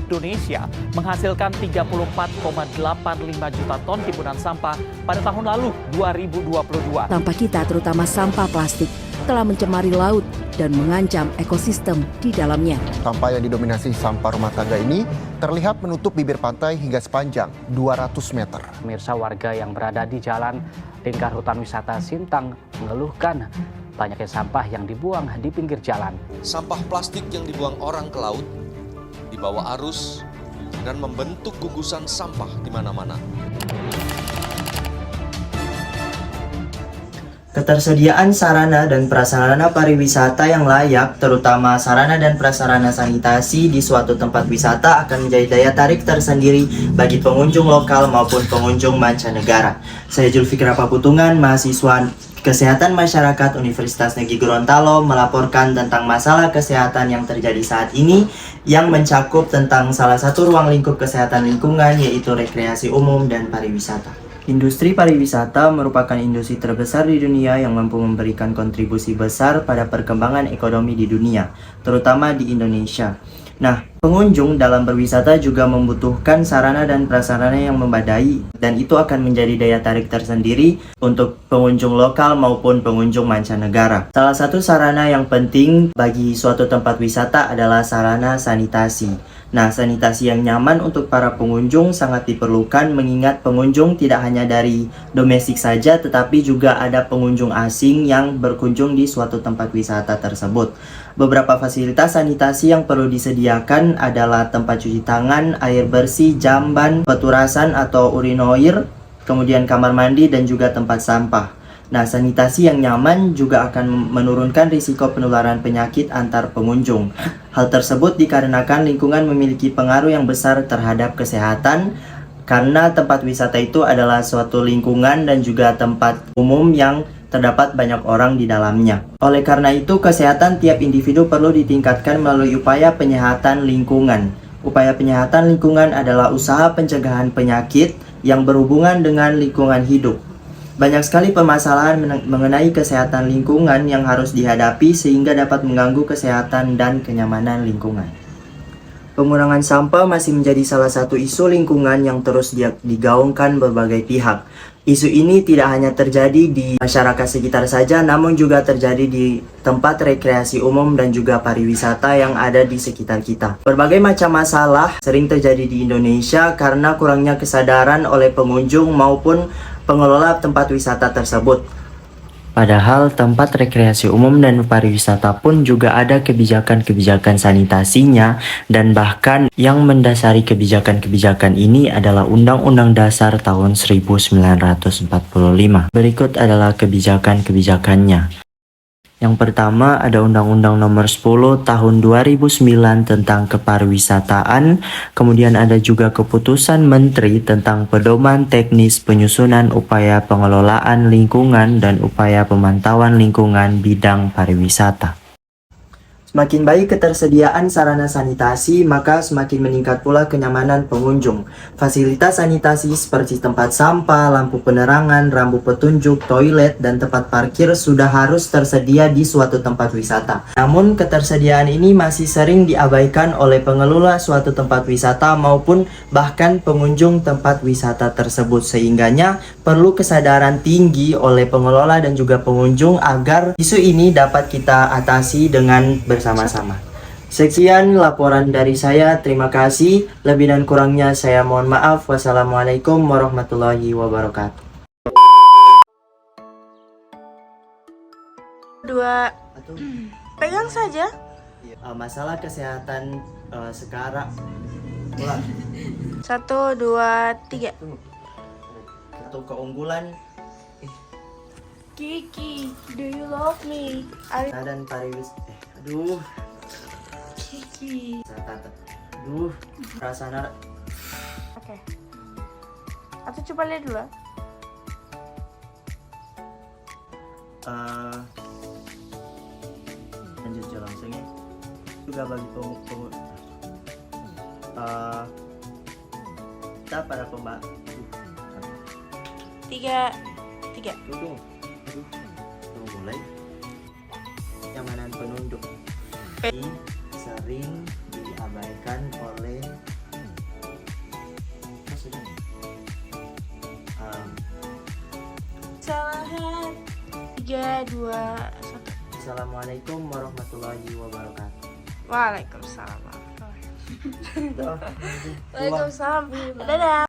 Indonesia menghasilkan 34,85 juta ton timbunan sampah pada tahun lalu 2022. Sampah kita terutama sampah plastik telah mencemari laut dan mengancam ekosistem di dalamnya. Sampah yang didominasi sampah rumah tangga ini terlihat menutup bibir pantai hingga sepanjang 200 meter. Pemirsa, warga yang berada di jalan lingkar hutan wisata Sintang mengeluhkan banyaknya sampah yang dibuang di pinggir jalan. Sampah plastik yang dibuang orang ke laut dibawa arus dan membentuk gugusan sampah di mana-mana. Ketersediaan sarana dan prasarana pariwisata yang layak, terutama sarana dan prasarana sanitasi di suatu tempat wisata akan menjadi daya tarik tersendiri bagi pengunjung lokal maupun pengunjung mancanegara. Saya Julfikra Paputungan, mahasiswa Kesehatan Masyarakat Universitas Negeri Gorontalo melaporkan tentang masalah kesehatan yang terjadi saat ini yang mencakup tentang salah satu ruang lingkup kesehatan lingkungan, yaitu rekreasi umum dan pariwisata. Industri pariwisata merupakan industri terbesar di dunia yang mampu memberikan kontribusi besar pada perkembangan ekonomi di dunia, terutama di Indonesia. Nah, pengunjung dalam berwisata juga membutuhkan sarana dan prasarana yang memadai, dan itu akan menjadi daya tarik tersendiri untuk pengunjung lokal maupun pengunjung mancanegara. Salah satu sarana yang penting bagi suatu tempat wisata adalah sarana sanitasi. Nah, sanitasi yang nyaman untuk para pengunjung sangat diperlukan, mengingat pengunjung tidak hanya dari domestik saja, tetapi juga ada pengunjung asing yang berkunjung di suatu tempat wisata tersebut. Beberapa fasilitas sanitasi yang perlu disediakan adalah tempat cuci tangan, air bersih, jamban, peturasan atau urinoir, kemudian kamar mandi dan juga tempat sampah. Nah, sanitasi yang nyaman juga akan menurunkan risiko penularan penyakit antar pengunjung. Hal tersebut dikarenakan lingkungan memiliki pengaruh yang besar terhadap kesehatan, karena tempat wisata itu adalah suatu lingkungan dan juga tempat umum yang terdapat banyak orang di dalamnya. Oleh karena itu, kesehatan tiap individu perlu ditingkatkan melalui upaya penyehatan lingkungan. Upaya penyehatan lingkungan adalah usaha pencegahan penyakit yang berhubungan dengan lingkungan hidup. Banyak sekali permasalahan mengenai kesehatan lingkungan yang harus dihadapi sehingga dapat mengganggu kesehatan dan kenyamanan lingkungan. Pengurangan sampah masih menjadi salah satu isu lingkungan yang terus digaungkan berbagai pihak. Isu ini tidak hanya terjadi di masyarakat sekitar saja, namun juga terjadi di tempat rekreasi umum dan juga pariwisata yang ada di sekitar kita. Berbagai macam masalah sering terjadi di Indonesia karena kurangnya kesadaran oleh pengunjung maupun pengelola tempat wisata tersebut. Padahal tempat rekreasi umum dan pariwisata pun juga ada kebijakan-kebijakan sanitasinya, dan bahkan yang mendasari kebijakan-kebijakan ini adalah Undang-Undang Dasar tahun 1945. Berikut adalah kebijakan-kebijakannya. Yang pertama ada Undang-Undang Nomor 10 Tahun 2009 tentang Kepariwisataan, kemudian ada juga Keputusan Menteri tentang Pedoman Teknis Penyusunan Upaya Pengelolaan Lingkungan dan Upaya Pemantauan Lingkungan Bidang Pariwisata. Semakin baik ketersediaan sarana sanitasi, maka semakin meningkat pula kenyamanan pengunjung. Fasilitas sanitasi seperti tempat sampah, lampu penerangan, rambu petunjuk, toilet, dan tempat parkir sudah harus tersedia di suatu tempat wisata. Namun, ketersediaan ini masih sering diabaikan oleh pengelola suatu tempat wisata maupun bahkan pengunjung tempat wisata tersebut. Sehingganya perlu kesadaran tinggi oleh pengelola dan juga pengunjung agar isu ini dapat kita atasi dengan bersama-sama. Sekian laporan dari saya, terima kasih. Lebih dan kurangnya saya mohon maaf. Wassalamualaikum warahmatullahi wabarakatuh. Dua, pegang saja. Masalah kesehatan sekarang. Ulang. 1, 2, 3. Satu keunggulan Kiki, do you love me? dan pariwisata. Aduh. Kiki. Aduh, perasaan. Oke. Atau coba lihat dulu. Lanjut aja langsung ya. Juga bagi kita para pembak. 3. Aduh, mulai. Kenyamanan penunjuk ini sering diabaikan oleh 3, 2, 1. Assalamualaikum warahmatullahi wabarakatuh. Waalaikumsalam. Waalaikumsalam. Dadah.